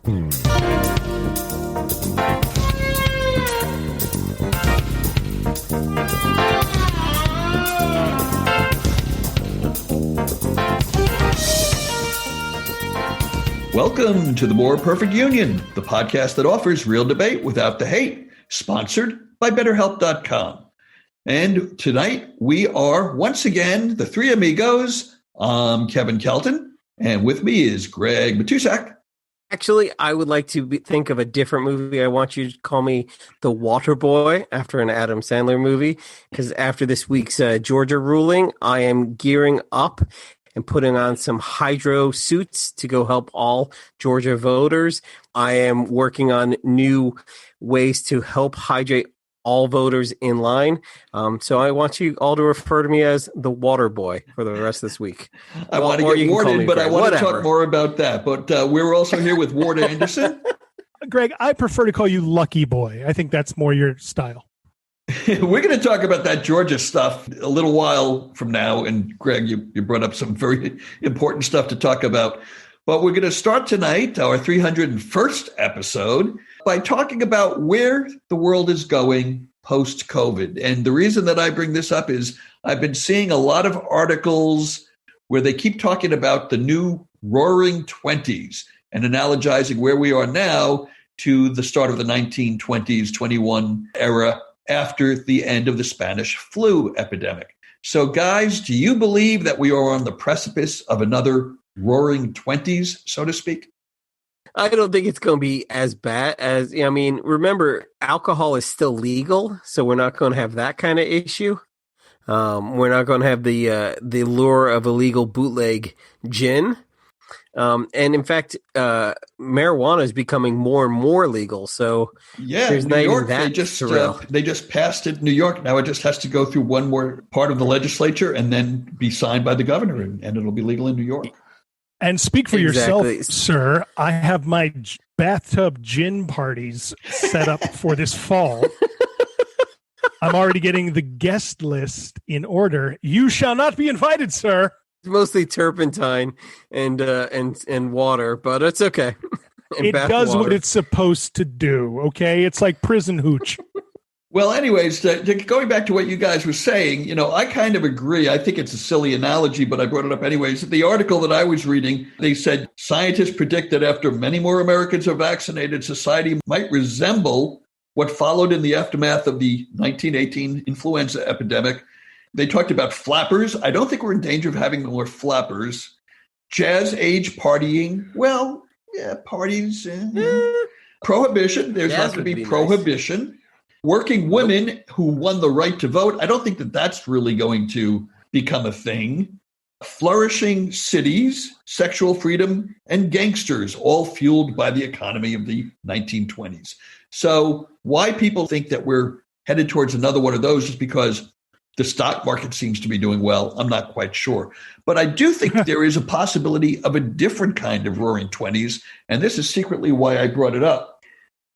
Welcome to the More Perfect Union, the podcast that offers real debate without the hate, sponsored by BetterHelp.com. And tonight we are once again the three amigos. I'm Kevin Kelton, and with me is Greg Matusak. Actually, I would like to think of a different movie. I want you to call me The Water Boy after an Adam Sandler movie, because after this week's Georgia ruling, I am gearing up and putting on some hydro suits to go help all Georgia voters. I am working on new ways to help hydrate all voters in line. So I want you all to refer to me as the Water Boy for the rest of this week. I want to get Ward but I want to talk more about that. But we're also here with Ward Anderson. Greg, I prefer to call you Lucky Boy. I think that's more your style. We're going to talk about that Georgia stuff a little while from now. And Greg, you brought up some very important stuff to talk about. But we're going to start tonight, our 301st episode, by talking about where the world is going post-COVID. And the reason that I bring this up is I've been seeing a lot of articles where they keep talking about the new roaring 20s and analogizing where we are now to the start of the 1920s, 21 era after the end of the Spanish flu epidemic. So guys, do you believe that we are on the precipice of another roaring 20s, so to speak? I don't think it's going to be as bad as, remember, alcohol is still legal, so we're not going to have that kind of issue. We're not going to have the lure of illegal bootleg gin. And in fact, marijuana is becoming more and more legal. So there's New York, that they just passed it in New York. Now it just has to go through one more part of the legislature and then be signed by the governor, and it'll be legal in New York. And speak for yourself, sir. I have my bathtub gin parties set up for this fall. I'm already getting the guest list in order. You shall not be invited, sir. It's mostly turpentine and water, but it's okay. It does water. What it's supposed to do, okay? It's like prison hooch. Well, anyways, going back to what you guys were saying, I kind of agree. I think it's a silly analogy, but I brought it up anyways. The article that I was reading, they said scientists predict that after many more Americans are vaccinated, society might resemble what followed in the aftermath of the 1918 influenza epidemic. They talked about flappers. I don't think we're in danger of having more flappers. Jazz age partying. Well, yeah, parties. Prohibition. There's not going to be prohibition. Nice. Working women who won the right to vote. I don't think that that's really going to become a thing. Flourishing cities, sexual freedom, and gangsters, all fueled by the economy of the 1920s. So why people think that we're headed towards another one of those is because the stock market seems to be doing well. I'm not quite sure. But I do think there is a possibility of a different kind of roaring 20s. And this is secretly why I brought it up.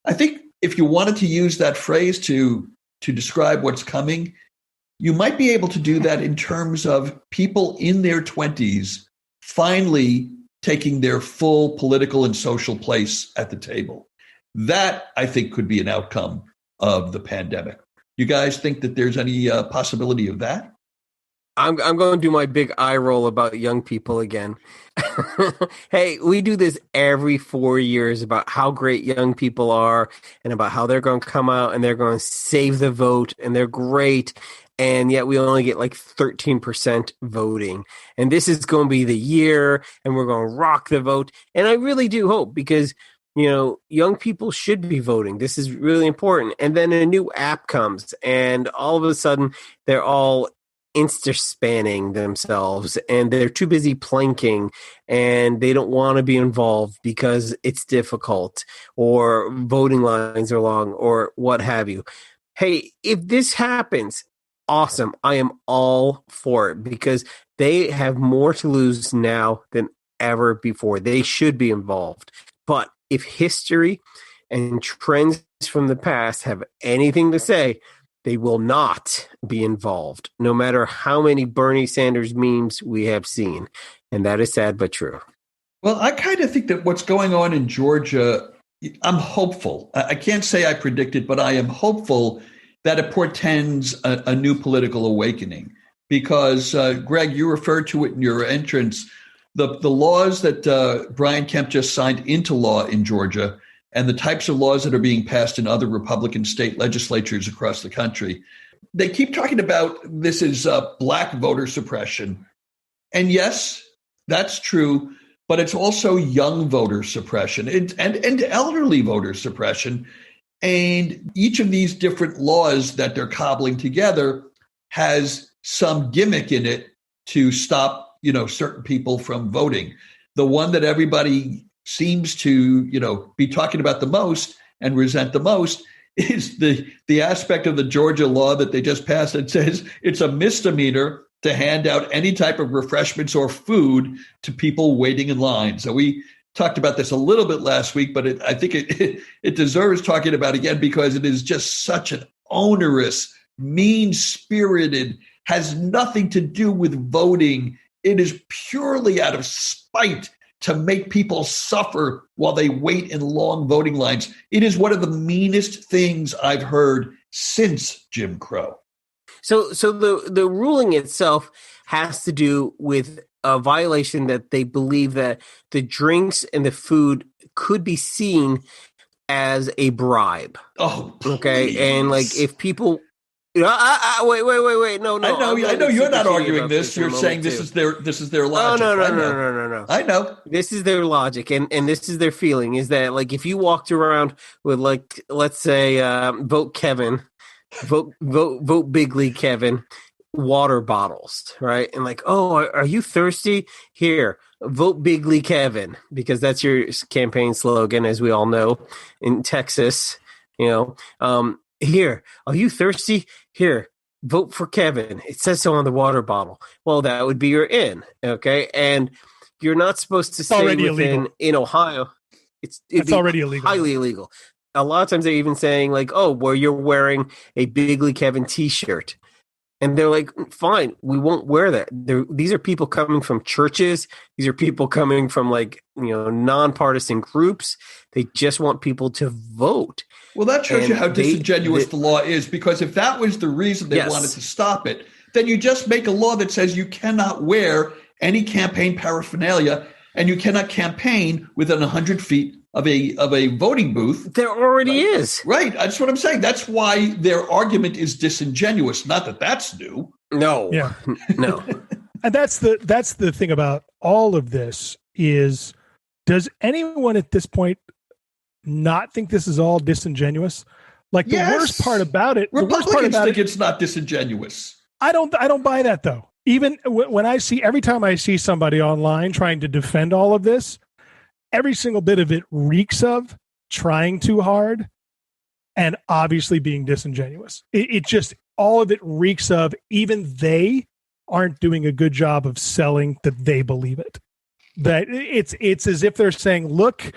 I think if you wanted to use that phrase to describe what's coming, you might be able to do that in terms of people in their 20s finally taking their full political and social place at the table. That, I think, could be an outcome of the pandemic. You guys think that there's any possibility of that? I'm going to do my big eye roll about young people again. Hey, we do this every 4 years about how great young people are and about how they're going to come out and they're going to save the vote and they're great. And yet we only get like 13% voting. And this is going to be the year and we're going to rock the vote. And I really do hope because young people should be voting. This is really important. And then a new app comes and all of a sudden they're all Insta-spanning themselves and they're too busy planking and they don't want to be involved because it's difficult or voting lines are long or what have you. Hey, if this happens, awesome. I am all for it because they have more to lose now than ever before. They should be involved. But if history and trends from the past have anything to say, they will not be involved, no matter how many Bernie Sanders memes we have seen. And that is sad but true. Well, I kind of think that what's going on in Georgia, I'm hopeful. I can't say I predict it, but I am hopeful that it portends a new political awakening. Because, Greg, you referred to it in your entrance, the laws that Brian Kemp just signed into law in Georgia and the types of laws that are being passed in other Republican state legislatures across the country. They keep talking about this is black voter suppression. And yes, that's true, but it's also young voter suppression and elderly voter suppression. And each of these different laws that they're cobbling together has some gimmick in it to stop, certain people from voting. The one that everybody seems to, be talking about the most and resent the most is the aspect of the Georgia law that they just passed that says it's a misdemeanor to hand out any type of refreshments or food to people waiting in line. So we talked about this a little bit last week, but I think it deserves talking about again because it is just such an onerous, mean-spirited, has nothing to do with voting. It is purely out of spite to make people suffer while they wait in long voting lines. It is one of the meanest things I've heard since Jim Crow. So the ruling itself has to do with a violation that they believe that the drinks and the food could be seen as a bribe. Oh, please. Okay. And like if people, wait. No. I know you're not arguing this. You're saying this is their logic. No. I know. This is their logic and this is their feeling is that like if you walked around with like, let's say, vote Kevin, vote Big League Kevin, water bottles, right? And like, oh, are you thirsty? Here, vote Big League Kevin, because that's your campaign slogan, as we all know in Texas, here, are you thirsty? Here, vote for Kevin. It says so on the water bottle. Well, that would be your in, okay? And you're not supposed to say within in Ohio. It's already illegal. Highly illegal. A lot of times they're even saying like, oh, well, you're wearing a Big League Kevin t-shirt. And they're like, fine, we won't wear that. These are people coming from churches. These are people coming from like, nonpartisan groups. They just want people to vote. Well, that shows you how disingenuous the law is, because if that was the reason they wanted to stop it, then you just make a law that says you cannot wear any campaign paraphernalia and you cannot campaign within 100 feet of a voting booth. There already is. Right. That's what I'm saying. That's why their argument is disingenuous. Not that that's new. No. Yeah. No. And that's the thing about all of this is, does anyone at this point not think this is all disingenuous? Like the worst part about it, Republicans think it's not disingenuous. I don't buy that though. Even when every time I see somebody online trying to defend all of this, every single bit of it reeks of trying too hard and obviously being disingenuous. It just, all of it reeks of even they aren't doing a good job of selling that they believe it. That it's as if they're saying, look,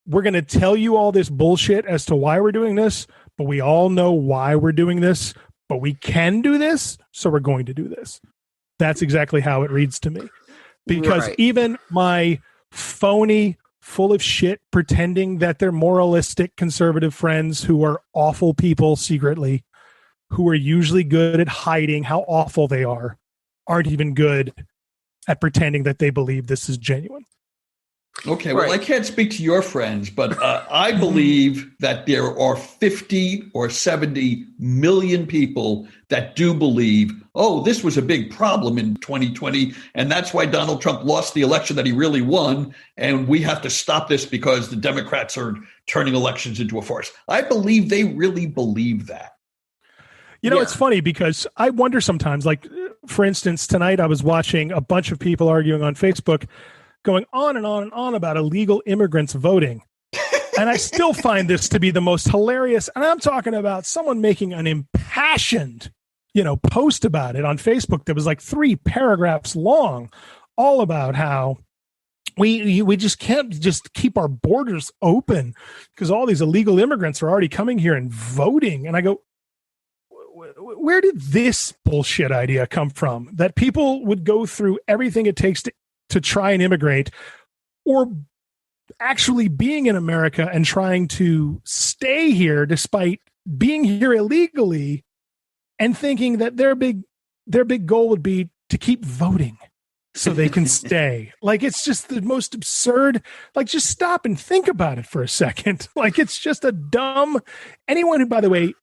we're going to tell you all this bullshit as to why we're doing this, but we all know why we're doing this, but we can do this, so we're going to do this. That's exactly how it reads to me. Because even my phony, full of shit, pretending that they're moralistic conservative friends who are awful people secretly, who are usually good at hiding how awful they are, aren't even good at pretending that they believe this is genuine. Okay, well, I can't speak to your friends, but I believe that there are 50 or 70 million people that do believe, oh, this was a big problem in 2020, and that's why Donald Trump lost the election that he really won, and we have to stop this because the Democrats are turning elections into a farce. I believe they really believe that. It's funny because I wonder sometimes, like, for instance, tonight I was watching a bunch of people arguing on Facebook going on and on and on about illegal immigrants voting. And I still find this to be the most hilarious. And I'm talking about someone making an impassioned, post about it on Facebook that was like 3 paragraphs long, all about how we just can't just keep our borders open because all these illegal immigrants are already coming here and voting. And I go, where did this bullshit idea come from? That people would go through everything it takes to try and immigrate, or actually being in America and trying to stay here despite being here illegally and thinking that their big goal would be to keep voting so they can stay. Like, it's just the most absurd. Like, just stop and think about it for a second. Like, it's just a dumb. Anyone who, by the way,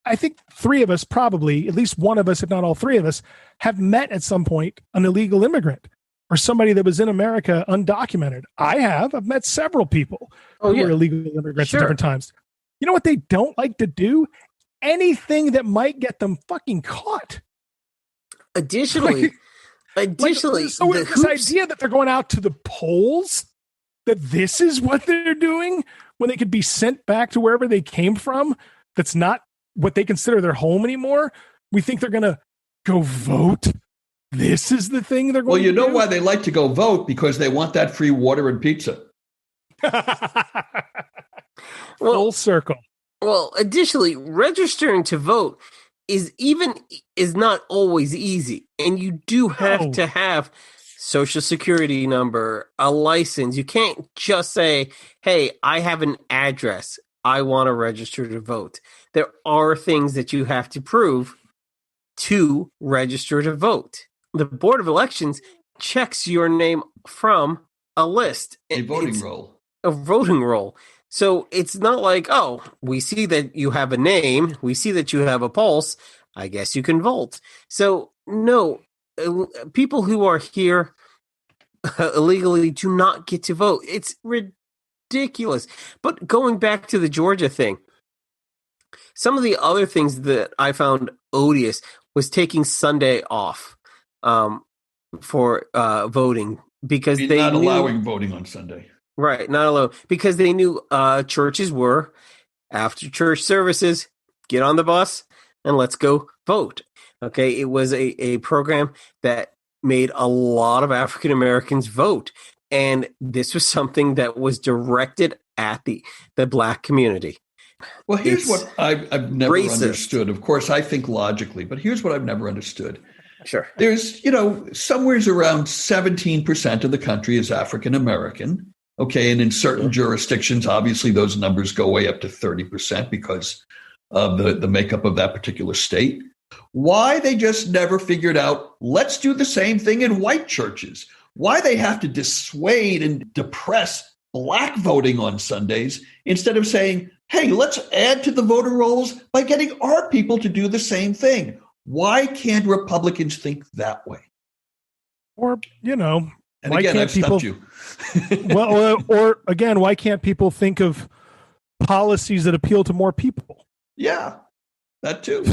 I think three of us, probably at least one of us, if not all three of us, have met at some point an illegal immigrant or somebody that was in America undocumented. I've met several people who were illegal immigrants at different times. You know what they don't like to do? Anything that might get them fucking caught. Additionally, so this idea that they're going out to the polls, that this is what they're doing when they could be sent back to wherever they came from, that's not what they consider their home anymore. We think they're going to go vote. This is the thing they're going to do. Well, you know why they like to go vote? Because they want that free water and pizza. Full circle. Well, additionally, registering to vote is not always easy. And you do have to have social security number, a license. You can't just say, hey, I have an address. I want to register to vote. There are things that you have to prove to register to vote. The Board of Elections checks your name from a list. A voting roll. A voting roll. So it's not like, oh, we see that you have a name. We see that you have a pulse. I guess you can vote. So no, people who are here illegally do not get to vote. It's ridiculous. But going back to the Georgia thing, some of the other things that I found odious was taking Sunday off for voting because they not allowing voting on Sunday. Right, not allowed because they knew churches were after church services, get on the bus and let's go vote. Okay, it was a program that made a lot of African Americans vote, and this was something that was directed at the Black community. Well, here's what I've never understood. Of course, I think logically, but here's what I've never understood. Sure. There's, somewhere around 17% of the country is African American. Okay. And in certain jurisdictions, obviously, those numbers go way up to 30% because of the makeup of that particular state. Why they just never figured out, let's do the same thing in white churches. Why they have to dissuade and depress Black voting on Sundays instead of saying, hey, let's add to the voter rolls by getting our people to do the same thing. Why can't Republicans think that way? Or, and why again, can't I've people, stumped you. well, or again, why can't people think of policies that appeal to more people? Yeah, that too.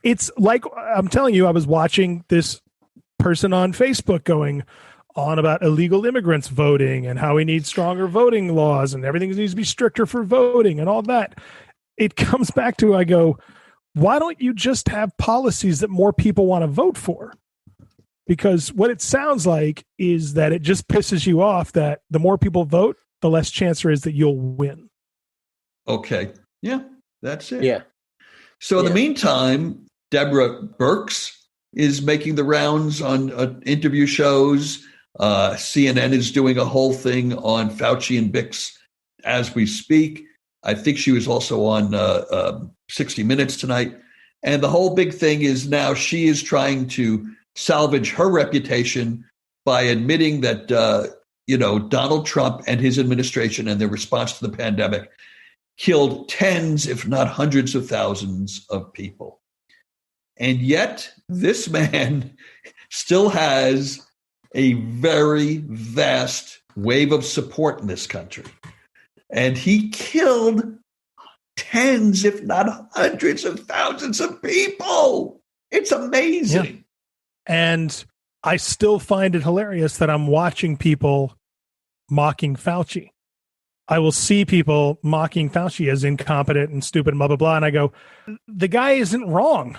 It's like, I'm telling you, I was watching this person on Facebook going on about illegal immigrants voting and how we need stronger voting laws and everything needs to be stricter for voting and all that. It comes back to, I go, why don't you just have policies that more people want to vote for? Because what it sounds like is that it just pisses you off that the more people vote, the less chance there is that you'll win. Okay. Yeah, that's it. Yeah. So in the meantime, Deborah Birx is making the rounds on interview shows. CNN is doing a whole thing on Fauci and Bix as we speak. I think she was also on 60 Minutes tonight. And the whole big thing is now she is trying to salvage her reputation by admitting that, Donald Trump and his administration and their response to the pandemic killed tens, if not hundreds of thousands of people. And yet this man still has a very vast wave of support in this country. And he killed tens, if not hundreds of thousands of people. It's amazing. Yeah. And I still find it hilarious that I'm watching people mocking Fauci. I will see people mocking Fauci as incompetent and stupid and blah, blah, blah. And I go, the guy isn't wrong.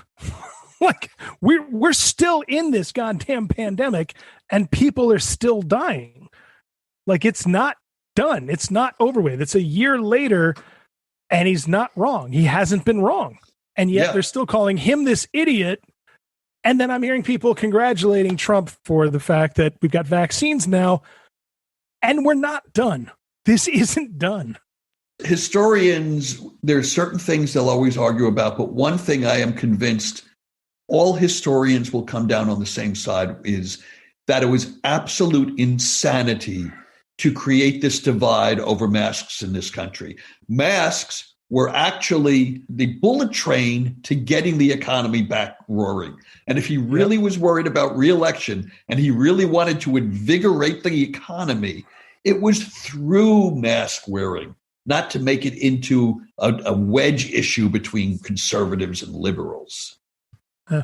Like, we're still in this goddamn pandemic and people are still dying. Like, it's not done. It's not over with. It's a year later and he's not wrong. He hasn't been wrong. And yet they're still calling him this idiot And then I'm hearing people congratulating Trump for the fact that we've got vaccines now, and we're not done. This isn't done. Historians, there's certain things they'll always argue about, but one thing I am convinced all historians will come down on the same side is that it was absolute insanity to create this divide over masks in this country. Masks were actually the bullet train to getting the economy back roaring. And if he really was worried about re-election and he really wanted to invigorate the economy, it was through mask wearing, not to make it into a wedge issue between conservatives and liberals.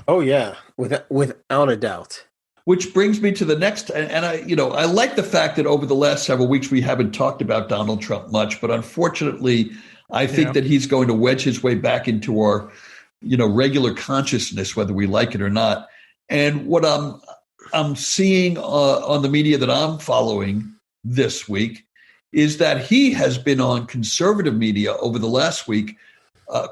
Oh, yeah, without a doubt. Which brings me to the next, and I like the fact that over the last several weeks we haven't talked about Donald Trump much, but unfortunately, I think that he's going to wedge his way back into our, regular consciousness, whether we like it or not. And what I'm seeing on the media that I'm following this week is that he has been on conservative media over the last week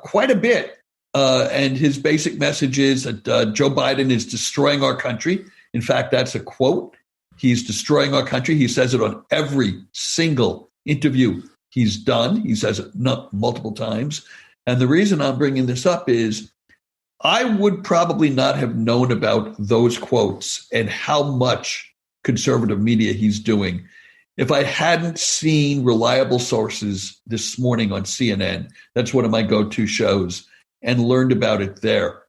quite a bit. And his basic message is that Joe Biden is destroying our country. In fact, that's a quote. He's destroying our country. He says it on every single interview he's done. He says it multiple times. And the reason I'm bringing this up is I would probably not have known about those quotes and how much conservative media he's doing if I hadn't seen reliable sources this morning on CNN. That's one of my go-to shows, and learned about it there.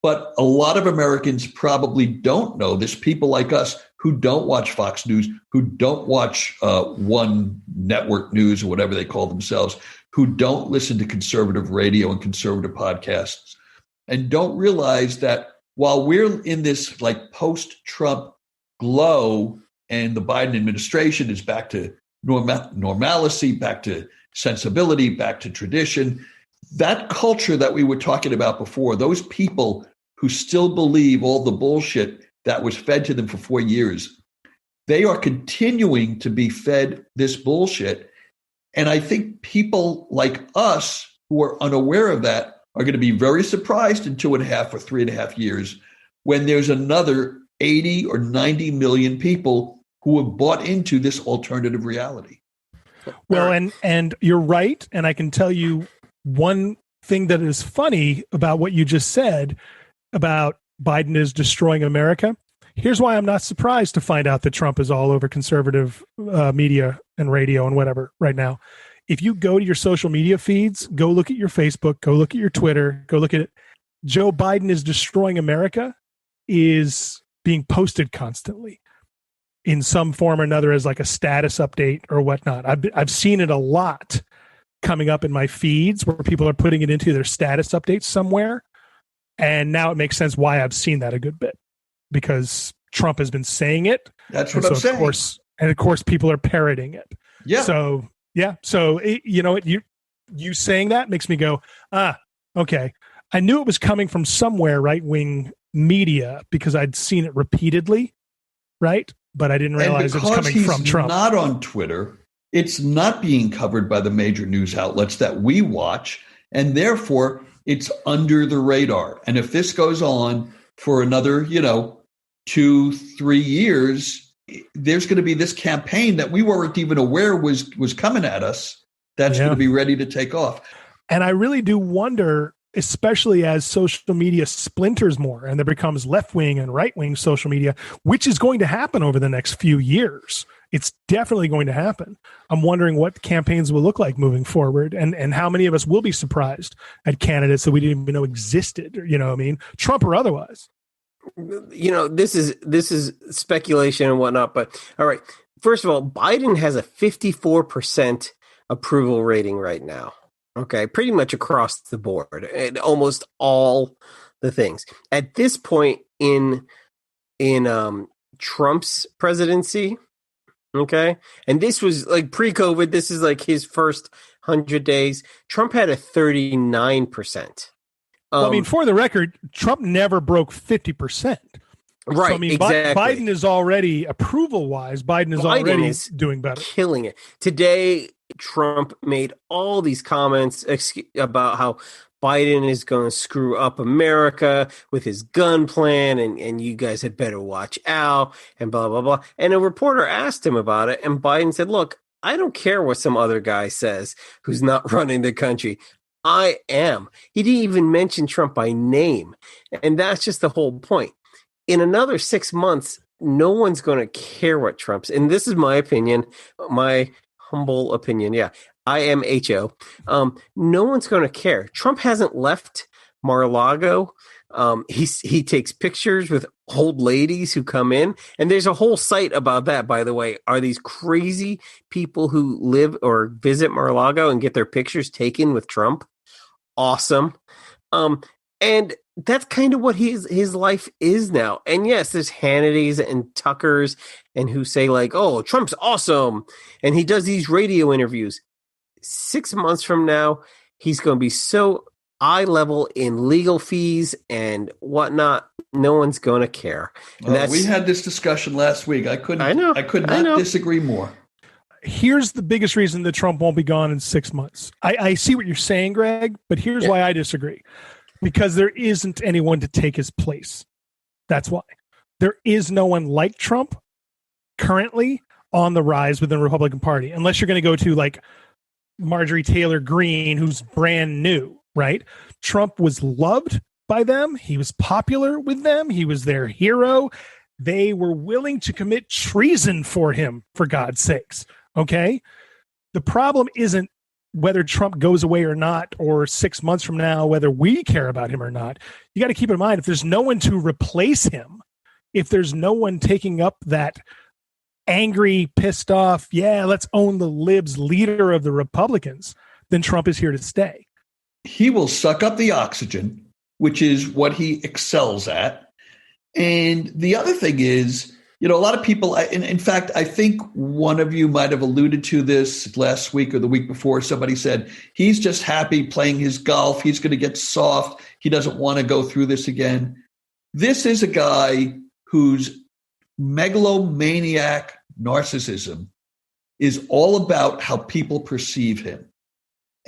But a lot of Americans probably don't know this. People like us who don't watch Fox News, who don't watch One Network News or whatever they call themselves, who don't listen to conservative radio and conservative podcasts, and don't realize that while we're in this like post-Trump glow and the Biden administration is back to normalcy, back to sensibility, back to tradition, that culture that we were talking about before, those people who still believe all the bullshit that was fed to them for 4 years, they are continuing to be fed this bullshit. And I think people like us who are unaware of that are going to be very surprised in 2.5 or 3.5 years when there's another 80 or 90 million people who have bought into this alternative reality. Well, and you're right. And I can tell you one thing that is funny about what you just said about Biden is destroying America. Here's why I'm not surprised to find out that Trump is all over conservative media and radio and whatever right now. If you go to your social media feeds, go look at your Facebook, go look at your Twitter, go look at it. Joe Biden is destroying America is being posted constantly in some form or another as like a status update or whatnot. I've seen it a lot coming up in my feeds where people are putting it into their status updates somewhere. And now it makes sense why I've seen that a good bit, because Trump has been saying it. That's what I'm saying. Of course, people are parroting it. Yeah. So, yeah. So, you saying that makes me go, okay. I knew it was coming from somewhere right-wing media because I'd seen it repeatedly, right? But I didn't realize it was coming from Trump. Not on Twitter. It's not being covered by the major news outlets that we watch, and therefore it's under the radar. And if this goes on for another, 2-3 years, there's going to be this campaign that we weren't even aware was coming at us. That's going to be ready to take off. And I really do wonder, especially as social media splinters more and there becomes left-wing and right-wing social media, which is going to happen over the next few years. It's definitely going to happen. I'm wondering what campaigns will look like moving forward and how many of us will be surprised at candidates that we didn't even know existed, Trump or otherwise. This is speculation and whatnot, but all right. First of all, Biden has a 54% approval rating right now. Okay, pretty much across the board, and almost all the things. At this point in Trump's presidency, okay, and this was like pre-COVID. This is like his first 100 days. Trump had a 39%. For the record, Trump never broke 50%. Right, so, exactly. Biden is already, approval-wise, Biden is doing better. Killing it. Today, Trump made all these comments about how Biden is going to screw up America with his gun plan, and you guys had better watch out, and blah, blah, blah. And a reporter asked him about it, and Biden said, look, I don't care what some other guy says who's not running the country. I am. He didn't even mention Trump by name. And that's just the whole point. In another 6 months, no one's going to care what Trump's. And this is my opinion, my humble opinion. Yeah, I am HO. No one's going to care. Trump hasn't left Mar-a-Lago. He takes pictures with old ladies who come in, and there's a whole site about that, by the way. Are these crazy people who live or visit Mar-a-Lago and get their pictures taken with Trump? Awesome. And that's kind of what his life is now. And yes, there's Hannity's and Tuckers and who say like, oh, Trump's awesome. And he does these radio interviews. 6 months from now, he's going to be so eye level in legal fees and whatnot. No one's going to care. And we had this discussion last week. I could not disagree more. Here's the biggest reason that Trump won't be gone in 6 months. I see what you're saying, Greg, but here's why I disagree. Because there isn't anyone to take his place. That's why. There is no one like Trump currently on the rise within the Republican Party, unless you're going to go to like Marjorie Taylor Greene, who's brand new, right? Trump was loved by them. He was popular with them. He was their hero. They were willing to commit treason for him, for God's sakes. Okay? The problem isn't whether Trump goes away or not, or 6 months from now, whether we care about him or not. You got to keep in mind, if there's no one to replace him, if there's no one taking up that angry, pissed off, let's own the libs leader of the Republicans, then Trump is here to stay. He will suck up the oxygen, which is what he excels at. And the other thing is, a lot of people, in fact, I think one of you might have alluded to this last week or the week before. Somebody said he's just happy playing his golf. He's going to get soft. He doesn't want to go through this again. This is a guy whose megalomaniac narcissism is all about how people perceive him.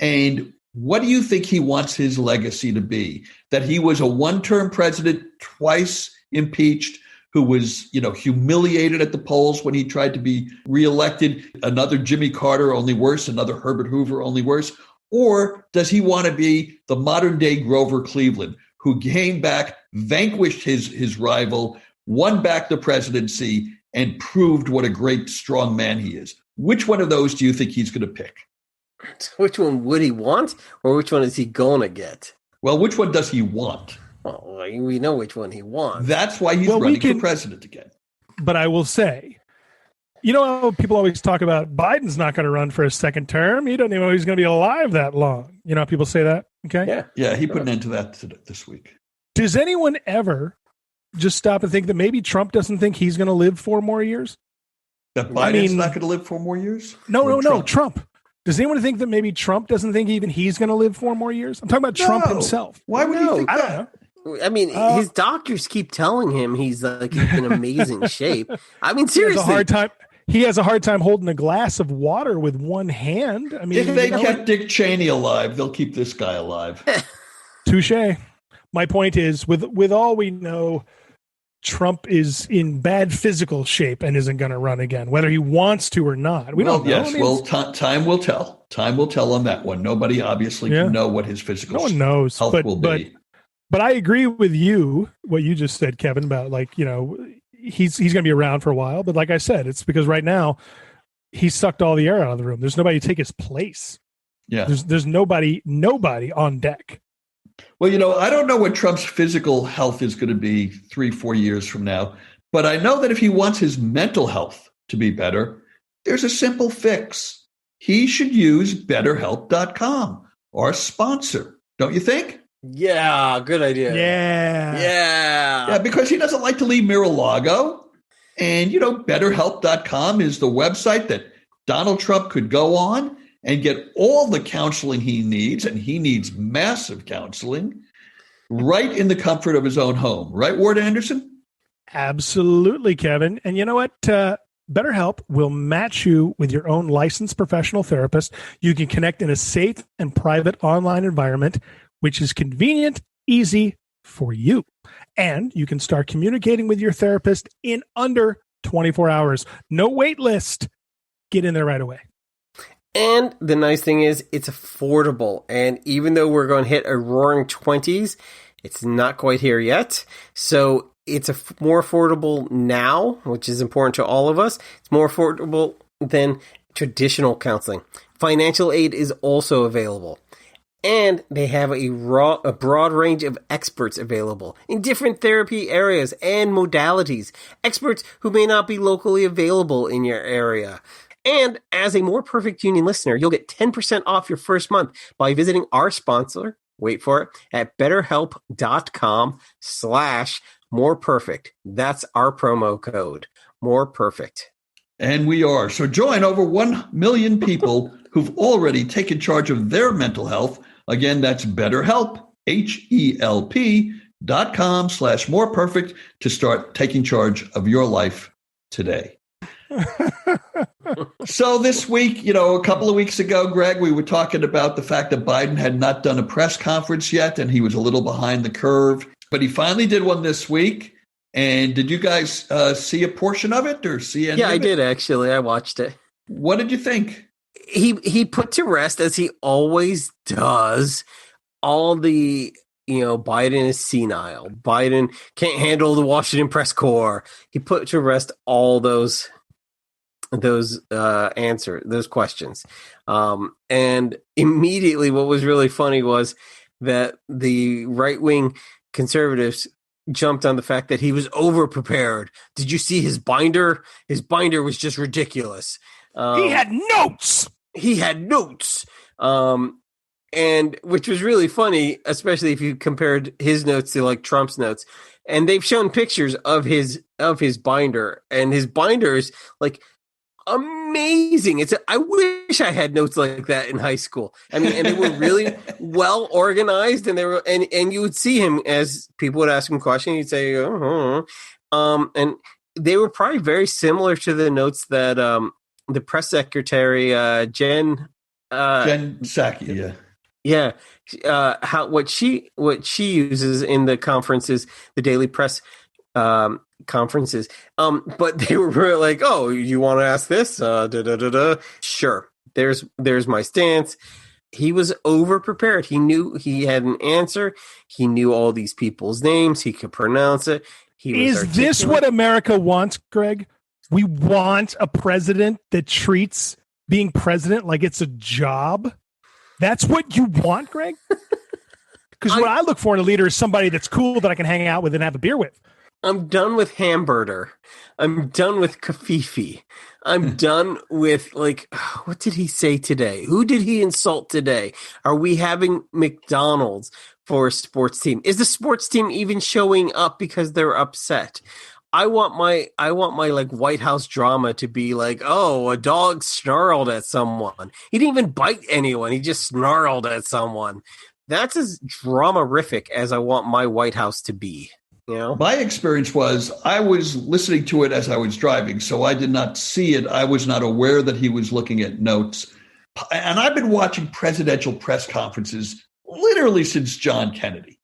And what do you think he wants his legacy to be? That he was a one-term president, twice impeached, who was, humiliated at the polls when he tried to be reelected, another Jimmy Carter, only worse, another Herbert Hoover, only worse? Or does he want to be the modern day Grover Cleveland, who came back, vanquished his rival, won back the presidency, and proved what a great, strong man he is? Which one of those do you think he's going to pick? Which one would he want, or which one is he going to get? Well, which one does he want? Well, we know which one he wants. That's why he's running for president again. But I will say, how people always talk about Biden's not going to run for a second term. He doesn't even know he's going to be alive that long. How people say that? Okay. Yeah. He put an end to that this week. Does anyone ever just stop and think that maybe Trump doesn't think he's going to live 4 more years? That Biden's not going to live 4 more years? No. Trump. Does anyone think that maybe Trump doesn't think even he's going to live 4 more years? I'm talking about Trump himself. Why would you think that? I don't know. I mean, his doctors keep telling him he's like in amazing shape. I mean, seriously. He has a hard time holding a glass of water with one hand. I mean, if they kept Dick Cheney alive, they'll keep this guy alive. Touche. My point is, with all we know, Trump is in bad physical shape and isn't going to run again, whether he wants to or not. We don't know. Yes, time will tell. Time will tell on that one. Nobody obviously can know what his physical health will be. But I agree with you, what you just said, Kevin, about he's going to be around for a while. But like I said, it's because right now he sucked all the air out of the room. There's nobody to take his place. Yeah. There's nobody on deck. Well, I don't know what Trump's physical health is going to be 3-4 years from now, but I know that if he wants his mental health to be better, there's a simple fix. He should use BetterHelp.com, our sponsor. Don't you think? Yeah, good idea. Yeah, because he doesn't like to leave Mar-a-Lago. And, BetterHelp.com is the website that Donald Trump could go on and get all the counseling he needs, and he needs massive counseling, right in the comfort of his own home. Right, Ward Anderson? Absolutely, Kevin. And you know what? BetterHelp will match you with your own licensed professional therapist. You can connect in a safe and private online environment which is convenient, easy for you. And you can start communicating with your therapist in under 24 hours. No wait list. Get in there right away. And the nice thing is it's affordable. And even though we're going to hit a roaring 20s, it's not quite here yet. So it's more affordable now, which is important to all of us. It's more affordable than traditional counseling. Financial aid is also available. And they have a broad range of experts available in different therapy areas and modalities. Experts who may not be locally available in your area. And as a More Perfect Union listener, you'll get 10% off your first month by visiting our sponsor, wait for it, at betterhelp.com/moreperfect. That's our promo code, More Perfect. And we are. So join over 1 million people who've already taken charge of their mental health. Again, that's BetterHelp, HELP.com/moreperfect to start taking charge of your life today. So this week, a couple of weeks ago, Greg, we were talking about the fact that Biden had not done a press conference yet, and he was a little behind the curve. But he finally did one this week. And did you guys see a portion of it or see any of it? Yeah, I did, actually. I watched it. What did you think? He put to rest, as he always does, all the, Biden is senile. Biden can't handle the Washington press corps. He put to rest all those questions. And immediately what was really funny was that the right-wing conservatives jumped on the fact that he was over-prepared. Did you see his binder? His binder was just ridiculous. He had notes. And which was really funny, especially if you compared his notes to like Trump's notes. And they've shown pictures of his binder, and his binder is like amazing. I wish I had notes like that in high school. I mean, and they were really well organized, and they were, and you would see him as people would ask him questions. He'd say, and they were probably very similar to the notes that the press secretary Jen Psaki, yeah, what she uses in the conferences, the daily press conferences. But they were really like, oh, you want to ask this? Sure. There's my stance. He was over prepared. He knew he had an answer. He knew all these people's names. He could pronounce it. Is this what America wants, Greg? We want a president that treats being president like it's a job. That's what you want, Greg? Because what I look for in a leader is somebody that's cool that I can hang out with and have a beer with. I'm done with Hamburger. I'm done with Kafifi. I'm done with, what did he say today? Who did he insult today? Are we having McDonald's for a sports team? Is the sports team even showing up because they're upset? I want my White House drama to be like, oh, a dog snarled at someone. He didn't even bite anyone. He just snarled at someone. That's as drama-rific as I want my White House to be. My experience was I was listening to it as I was driving, so I did not see it. I was not aware that he was looking at notes. And I've been watching presidential press conferences literally since John Kennedy.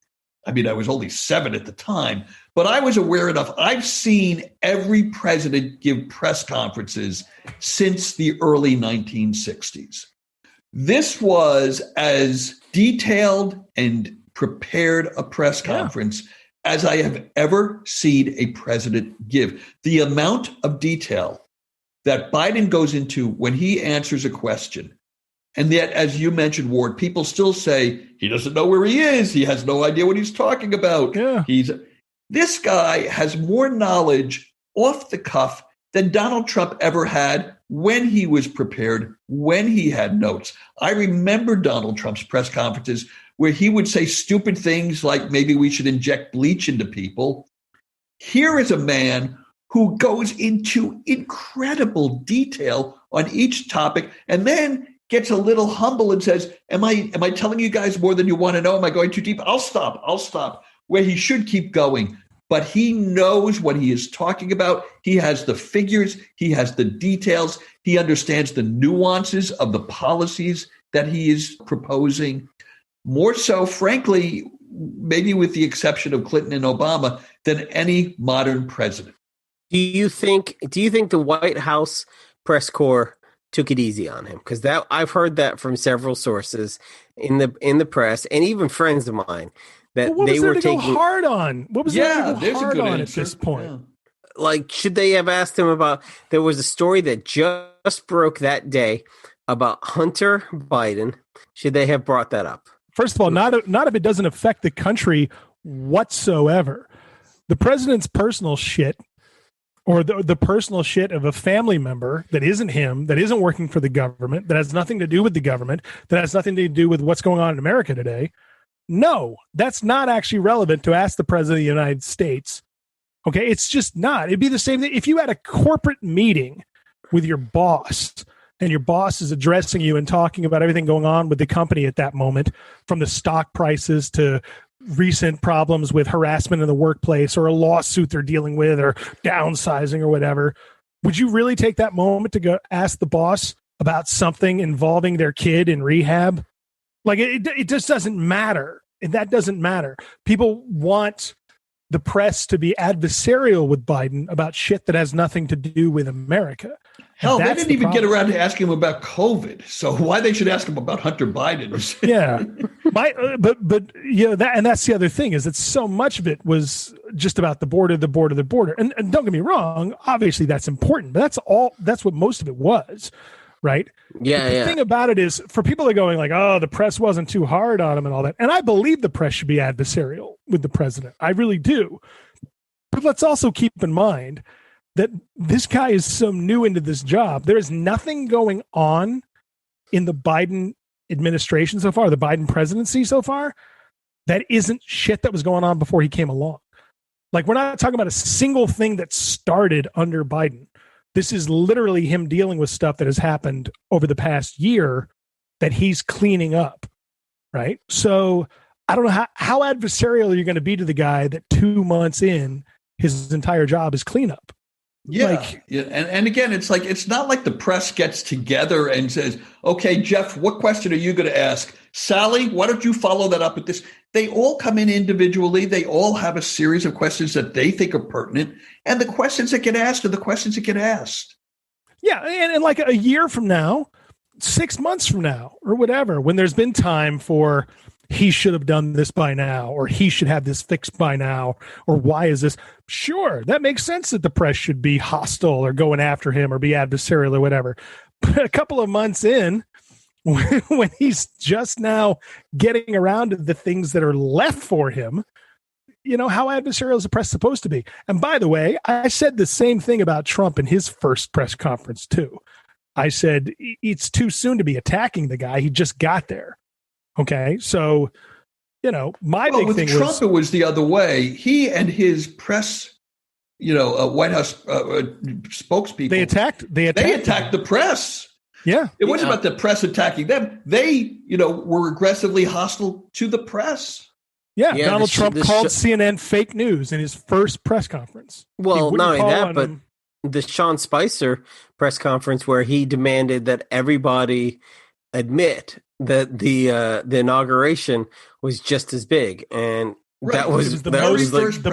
I mean, I was only 7 at the time, but I was aware enough. I've seen every president give press conferences since the early 1960s. This was as detailed and prepared a press conference as I have ever seen a president give. The amount of detail that Biden goes into when he answers a question. And yet, as you mentioned, Ward, people still say he doesn't know where he is. He has no idea what he's talking about. Yeah. This guy has more knowledge off the cuff than Donald Trump ever had when he was prepared, when he had notes. I remember Donald Trump's press conferences where he would say stupid things like maybe we should inject bleach into people. Here is a man who goes into incredible detail on each topic and then gets a little humble and says, am I telling you guys more than you want to know? Am I going too deep? I'll stop. Where he should keep going. But he knows what he is talking about. He has the figures. He has the details. He understands the nuances of the policies that he is proposing. more so, frankly, maybe with the exception of Clinton and Obama, than any modern president. Do you think the White House press corps took it easy on him? Because that I've heard that from several sources in the press and even friends of mine that they were taking hard on. What was there to go hard on answer. At this point? Yeah. Like, should they have asked him about? There was a story that just broke that day about Hunter Biden. Should they have brought that up? First of all, not if it doesn't affect the country whatsoever. The president's personal shit, or the personal shit of a family member that isn't him, that isn't working for the government, that has nothing to do with the government, that has nothing to do with what's going on in America today. No, that's not actually relevant to ask the president of the United States. Okay, it's just not. It'd be the same thing if you had a corporate meeting with your boss and your boss is addressing you and talking about everything going on with the company at that moment, from the stock prices to recent problems with harassment in the workplace or a lawsuit they're dealing with or downsizing or whatever. Would you really take that moment to go ask the boss about something involving their kid in rehab? Like, it just doesn't matter. And that doesn't matter. People want the press to be adversarial with Biden about shit that has nothing to do with America. Hell, they didn't even get around to asking him about COVID. So why they should ask him about Hunter Biden? Yeah, but you know that, and that's the other thing is that so much of it was just about the border. And don't get me wrong, obviously that's important, but that's what most of it was, right? Yeah. The thing about it is, for people that are going like, oh, the press wasn't too hard on him and all that, and I believe the press should be adversarial with the president. I really do. But let's also keep in mind that this guy is so new into this job. There is nothing going on in the Biden administration so far, the Biden presidency so far, that isn't shit that was going on before he came along. Like, we're not talking about a single thing that started under Biden. This is literally him dealing with stuff that has happened over the past year that he's cleaning up, right? So I don't know how adversarial you're going to be to the guy that 2 months in, his entire job is cleanup. Yeah. And again, it's not like the press gets together and says, okay, Jeff, what question are you going to ask? Sally, why don't you follow that up with this? They all come in individually. They all have a series of questions that they think are pertinent. And the questions that get asked are the questions that get asked. Yeah. And like a year from now, 6 months from now, or whatever, when there's been time for he should have done this by now, or he should have this fixed by now, or why is this? Sure, that makes sense that the press should be hostile or going after him or be adversarial or whatever. But a couple of months in, when he's just now getting around to the things that are left for him, you know, how adversarial is the press supposed to be? And by the way, I said the same thing about Trump in his first press conference too. I said, it's too soon to be attacking the guy. He just got there. Okay, so, you know, my big thing with Trump, it was the other way. He and his press, White House spokespeople, they attacked the press. Yeah, it wasn't about the press attacking them. They, were aggressively hostile to the press. Yeah, Donald Trump called CNN fake news in his first press conference. Well, not only that, but the Sean Spicer press conference where he demanded that everybody admit that the inauguration was just as big, and that was the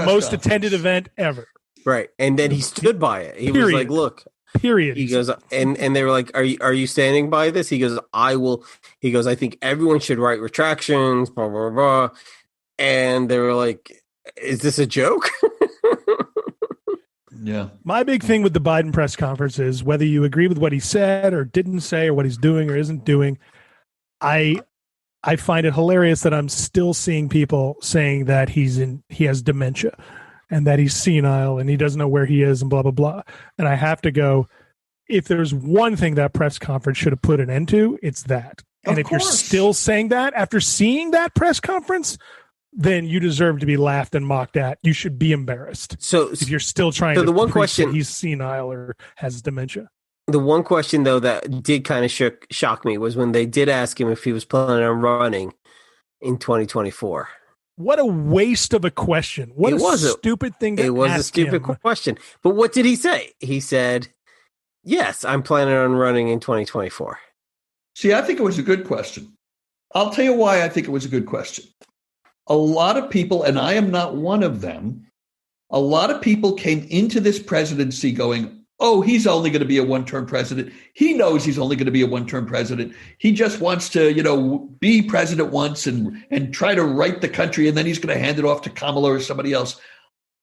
most attended event ever. Right, and then he stood by it. He was like, "Look." Period. He goes, and they were like, "Are you standing by this?" He goes, "I will." He goes, "I think everyone should write retractions." Blah blah blah. And they were like, "Is this a joke?" Yeah. My big thing with the Biden press conference is whether you agree with what he said or didn't say or what he's doing or isn't doing. I find it hilarious that I'm still seeing people saying that he has dementia and that he's senile and he doesn't know where he is and blah, blah, blah. And I have to go, if there's one thing that press conference should have put an end to, it's that. And if you're still saying that after seeing that press conference, then you deserve to be laughed and mocked at. You should be embarrassed. So if you're still trying to the one question, he's senile or has dementia. The one question, though, that did kind of shock me was when they did ask him if he was planning on running in 2024. What a waste of a question. What a stupid thing to ask him. It was a stupid question. But what did he say? He said, yes, I'm planning on running in 2024. See, I think it was a good question. I'll tell you why I think it was a good question. A lot of people, and I am not one of them, a lot of people came into this presidency going, oh, he's only going to be a one-term president. He knows he's only going to be a one-term president. He just wants to, be president once and try to right the country, and then he's going to hand it off to Kamala or somebody else.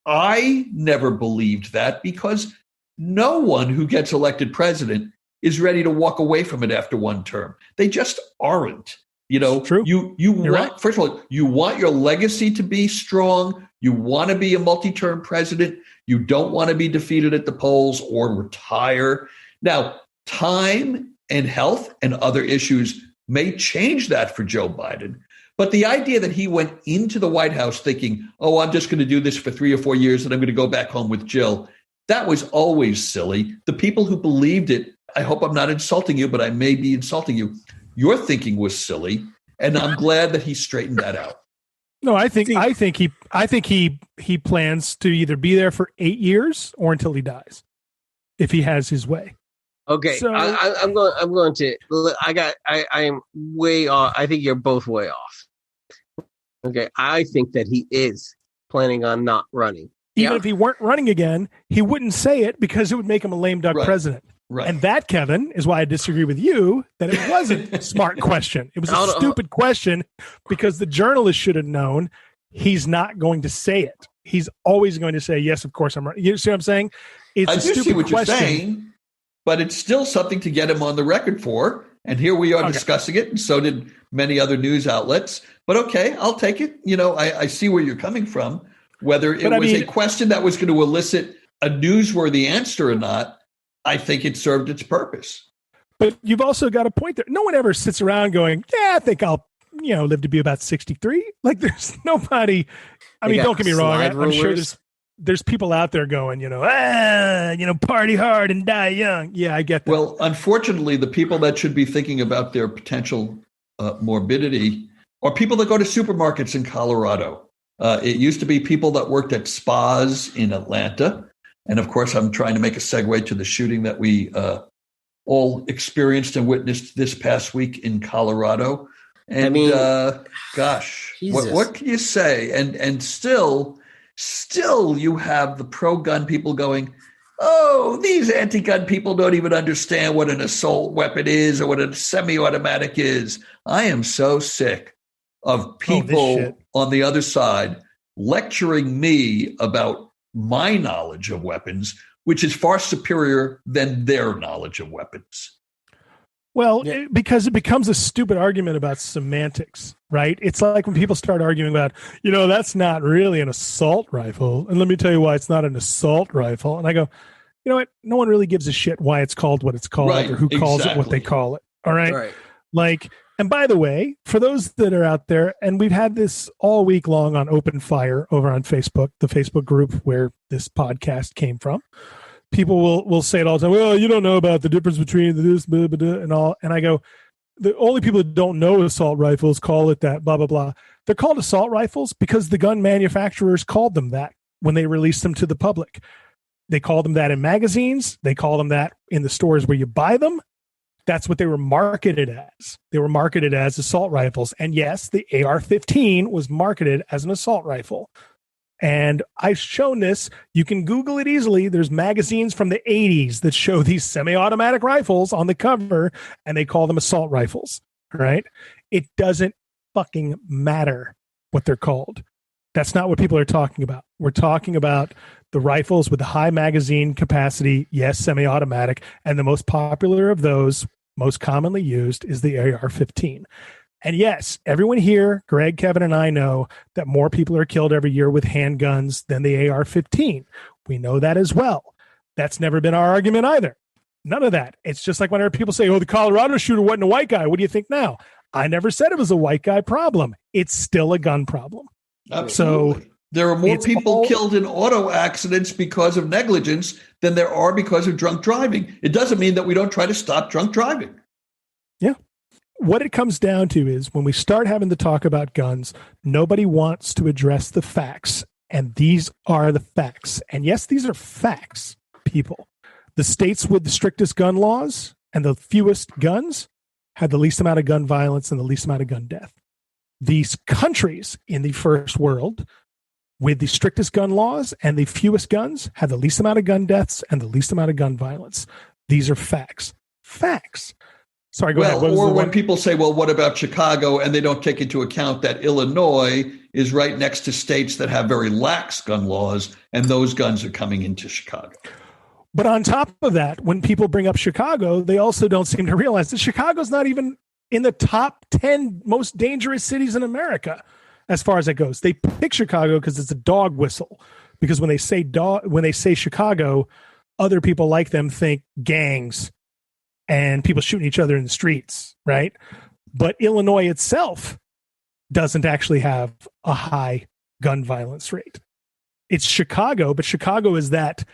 I never believed that because no one who gets elected president is ready to walk away from it after one term. They just aren't. True. You want, right. First of all, you want your legacy to be strong. You want to be a multi-term president. You don't want to be defeated at the polls or retire. Now, time and health and other issues may change that for Joe Biden. But the idea that he went into the White House thinking, oh, I'm just going to do this for 3 or 4 years and I'm going to go back home with Jill, that was always silly. The people who believed it, I hope I'm not insulting you, but I may be insulting you. Your thinking was silly, and I'm glad that he straightened that out. No, I think he plans to either be there for 8 years or until he dies, if he has his way. Okay, so, I'm going to. I am way off. I think you're both way off. Okay, I think that he is planning on not running. Even if he weren't running again, he wouldn't say it because it would make him a lame duck president. Right. And that, Kevin, is why I disagree with you that it wasn't a smart question. It was a stupid question because the journalist should have known he's not going to say it. He's always going to say, yes, of course I'm right. You see what I'm saying? It's I a do stupid see what question. you're saying, but it's still something to get him on the record for. And here we are discussing it, and so did many other news outlets. But okay, I'll take it. I see where you're coming from. Whether it was a question that was going to elicit a newsworthy answer or not, I think it served its purpose. But you've also got a point there. No one ever sits around going, yeah, I think I'll, live to be about 63. Like there's nobody. I mean, don't get me wrong. I'm sure there's people out there going, party hard and die young. Yeah, I get that. Well, unfortunately, the people that should be thinking about their potential morbidity are people that go to supermarkets in Colorado. It used to be people that worked at spas in Atlanta. And of course, I'm trying to make a segue to the shooting that we all experienced and witnessed this past week in Colorado. And what can you say? And still you have the pro-gun people going, oh, these anti-gun people don't even understand what an assault weapon is or what a semi-automatic is. I am so sick of people on the other side lecturing me about my knowledge of weapons, which is far superior than their knowledge of weapons. Well, because it becomes a stupid argument about semantics, right? It's like when people start arguing about, that's not really an assault rifle. And let me tell you why it's not an assault rifle. And I go, you know what? No one really gives a shit why it's called what it's called or who calls it what they call it. All right. And by the way, for those that are out there, and we've had this all week long on Open Fire over on Facebook, the Facebook group where this podcast came from. People will say it all the time. Well, you don't know about the difference between this, blah, blah, blah, and all. And I go, the only people that don't know assault rifles call it that, blah, blah, blah. They're called assault rifles because the gun manufacturers called them that when they released them to the public. They called them that in magazines. They call them that in the stores where you buy them. That's what they were marketed as. They were marketed as assault rifles. And yes, the AR-15 was marketed as an assault rifle. And I've shown this. You can Google it easily. There's magazines from the 80s that show these semi-automatic rifles on the cover, and they call them assault rifles, right? It doesn't fucking matter what they're called. That's not what people are talking about. We're talking about the rifles with the high magazine capacity, yes, semi-automatic, and the most popular of those, most commonly used, is the AR-15. And yes, everyone here, Greg, Kevin, and I know that more people are killed every year with handguns than the AR-15. We know that as well. That's never been our argument either. None of that. It's just like whenever people say, oh, the Colorado shooter wasn't a white guy. What do you think now? I never said it was a white guy problem. It's still a gun problem. Absolutely. So there are more people killed in auto accidents because of negligence than there are because of drunk driving. It doesn't mean that we don't try to stop drunk driving. Yeah. What it comes down to is when we start having to talk about guns, nobody wants to address the facts. And these are the facts. And yes, these are facts, people. The states with the strictest gun laws and the fewest guns had the least amount of gun violence and the least amount of gun death. These countries in the first world with the strictest gun laws and the fewest guns had the least amount of gun deaths and the least amount of gun violence. These are facts. Facts. Sorry, go ahead. Or when people say, well, what about Chicago? And they don't take into account that Illinois is right next to states that have very lax gun laws, and those guns are coming into Chicago. But on top of that, when people bring up Chicago, they also don't seem to realize that Chicago's not even in the top 10 most dangerous cities in America as far as that goes. They pick Chicago because it's a dog whistle. Because when they say Chicago, other people like them think gangs and people shooting each other in the streets, right? But Illinois itself doesn't actually have a high gun violence rate. It's Chicago, but Chicago is that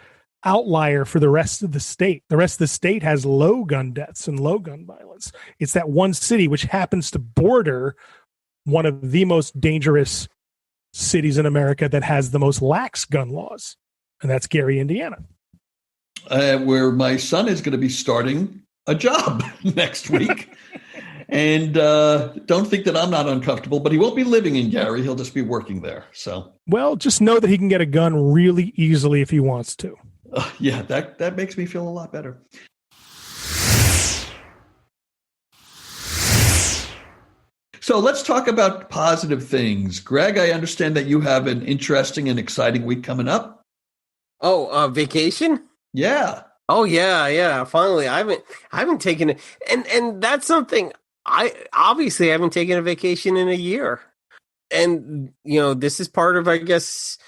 outlier for the rest of the state. The rest of the state has low gun deaths and low gun violence. It's that one city which happens to border one of the most dangerous cities in America that has the most lax gun laws, and that's Gary, Indiana. Where my son is going to be starting a job next week. And don't think that I'm not uncomfortable, but he won't be living in Gary. He'll just be working there. So, well, just know that he can get a gun really easily if he wants to. Yeah, that makes me feel a lot better. So let's talk about positive things. Greg, I understand that you have an interesting and exciting week coming up. Oh, vacation? Yeah. Oh yeah. Finally, I haven't taken it, and that's something I haven't taken a vacation in a year, and this is part of, I guess,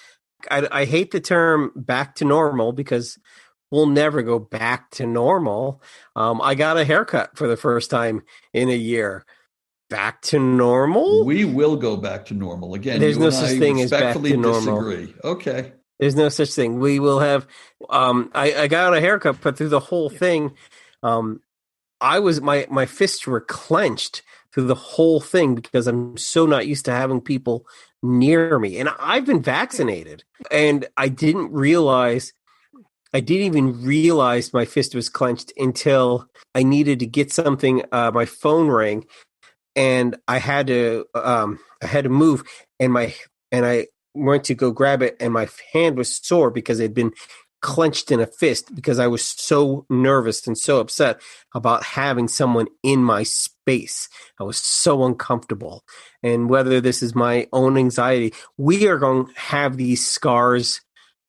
I hate the term back to normal because we'll never go back to normal. I got a haircut for the first time in a year. Back to normal? We will go back to normal again. There's no such thing as back to normal. Disagree. Okay. There's no such thing. We will have. I got a haircut, but through the whole thing, my fists were clenched through the whole thing because I'm so not used to having people near me, and I've been vaccinated, and I didn't even realize my fist was clenched until I needed to get something. My phone rang, and I had to move, and I went to go grab it, and my hand was sore because it had been clenched in a fist because I was so nervous and so upset about having someone in my space. I was so uncomfortable. And whether this is my own anxiety, we are going to have these scars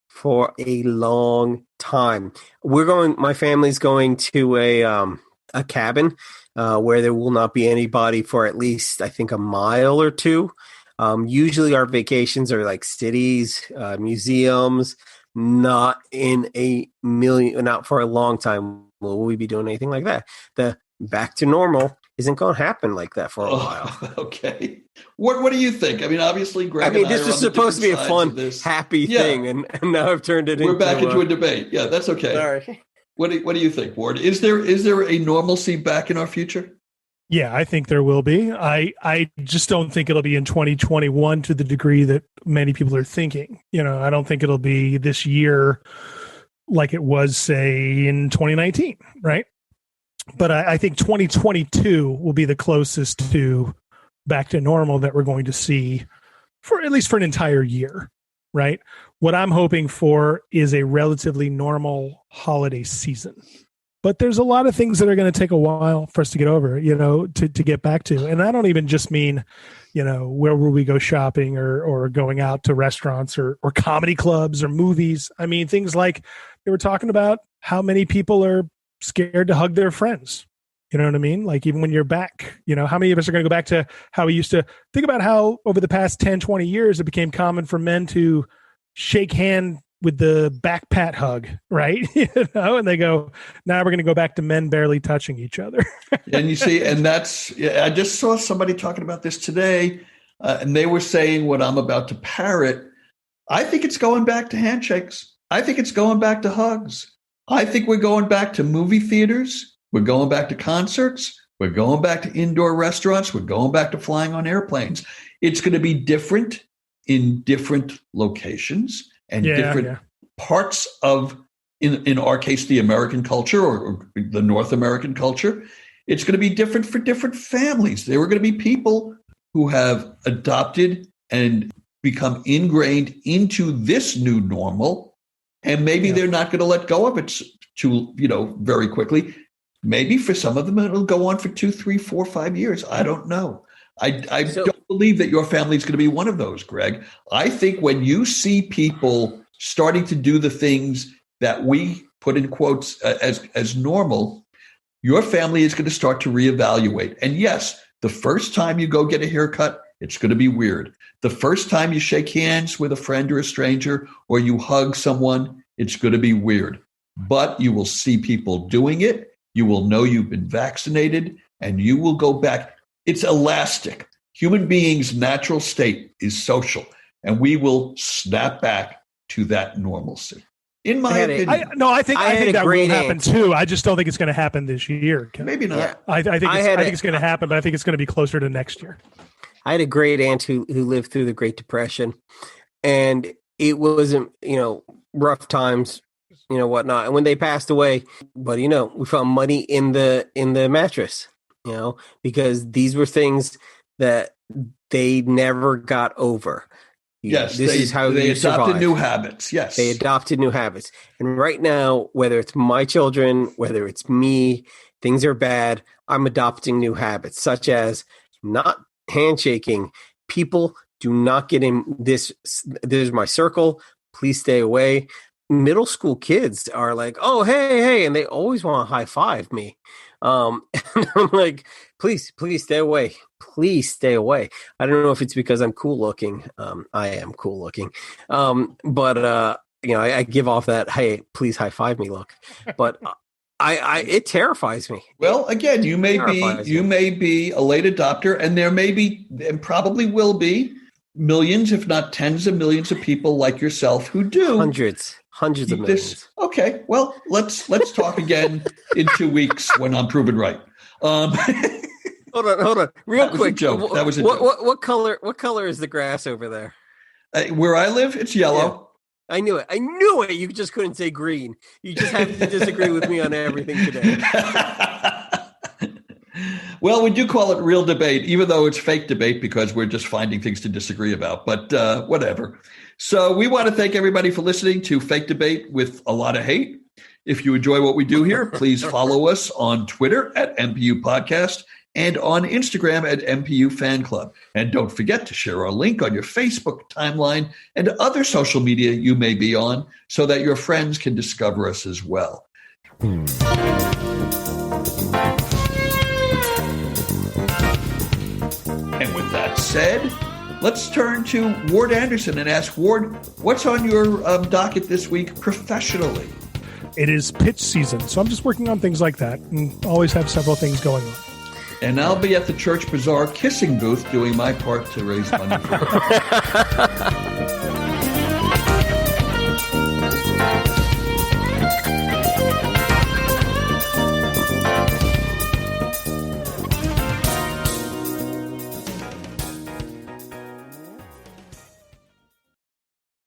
for a long time. My family's going to a cabin where there will not be anybody for at least, I think, a mile or two. Usually our vacations are like cities, museums, not for a long time will we be doing anything like that. The back to normal isn't going to happen like that for a while. Okay. What do you think? I mean, obviously, Greg, this was supposed to be a fun, happy thing, and now I've turned it into... We're back into a debate. Yeah, that's okay. Sorry. What do you think, Ward? Is there a normalcy back in our future? Yeah, I think there will be. I just don't think it'll be in 2021 to the degree that many people are thinking. I don't think it'll be this year like it was, say, in 2019, right? But I think 2022 will be the closest to back to normal that we're going to see for at least for an entire year, right? What I'm hoping for is a relatively normal holiday season. But there's a lot of things that are going to take a while for us to get over, to get back to. And I don't even just mean, where will we go shopping or going out to restaurants or comedy clubs or movies. I mean, things like they were talking about how many people are scared to hug their friends. You know what I mean? Like even when you're back, how many of us are going to go back to how we used to think about how over the past 10, 20 years, it became common for men to shake hand with the back pat hug, right? And they go, now we're going to go back to men barely touching each other. And you see, I just saw somebody talking about this today, and they were saying what I'm about to parrot. I think it's going back to handshakes. I think it's going back to hugs. I think we're going back to movie theaters. We're going back to concerts. We're going back to indoor restaurants. We're going back to flying on airplanes. It's going to be different in different locations and different parts of, in our case, the American culture or the North American culture. It's going to be different for different families. There are going to be people who have adopted and become ingrained into this new normal, and maybe they're not going to let go of it very quickly. Maybe for some of them it'll go on for 2, 3, 4, 5 years. I don't know. I don't believe that your family is going to be one of those, Greg. I think when you see people starting to do the things that we put in quotes as normal, your family is going to start to reevaluate. And yes, the first time you go get a haircut, it's going to be weird. The first time you shake hands with a friend or a stranger, or you hug someone, it's going to be weird. But you will see people doing it. You will know you've been vaccinated, and you will go back. It's elastic. Human beings' natural state is social, and we will snap back to that normalcy. In my opinion. I think that will happen too. I just don't think it's going to happen this year. Maybe not. Yeah. I think it's going to happen, but I think it's going to be closer to next year. I had a great aunt who lived through the Great Depression, and it wasn't, rough times, whatnot. And when they passed away, but we found money in the mattress, because these were things that they never got over. Yes, they adopted new habits. Yes, they adopted new habits. And right now, whether it's my children, whether it's me, things are bad. I'm adopting new habits, such as not handshaking. People do not get in this. This is my circle. Please stay away. Middle school kids are like, oh, hey, and they always want to high five me. And I'm like, please stay away. Please stay away. I don't know if it's because I'm cool looking. I am cool looking. But I give off that, hey, please high five me look. But it terrifies me. Well, again, you may be a late adopter, and there may be, and probably will be, millions, if not tens of millions of people like yourself who do. Hundreds of millions. Okay, well, let's talk again in 2 weeks when I'm proven right. Hold on, real quick. That was a joke. What color is the grass over there? Where I live, it's yellow. Yeah. I knew it. You just couldn't say green. You just have to disagree with me on everything today. Well, we do call it real debate, even though it's fake debate because we're just finding things to disagree about. But whatever. So we want to thank everybody for listening to Fake Debate with a lot of hate. If you enjoy what we do here, please follow us on Twitter at MPU Podcast and on Instagram at MPU Fan Club. And don't forget to share our link on your Facebook timeline and other social media you may be on so that your friends can discover us as well. And with that said, let's turn to Ward Anderson and ask Ward, what's on your docket this week professionally? It is pitch season, so I'm just working on things like that and always have several things going on. And I'll be at the Church Bazaar kissing booth doing my part to raise money for it.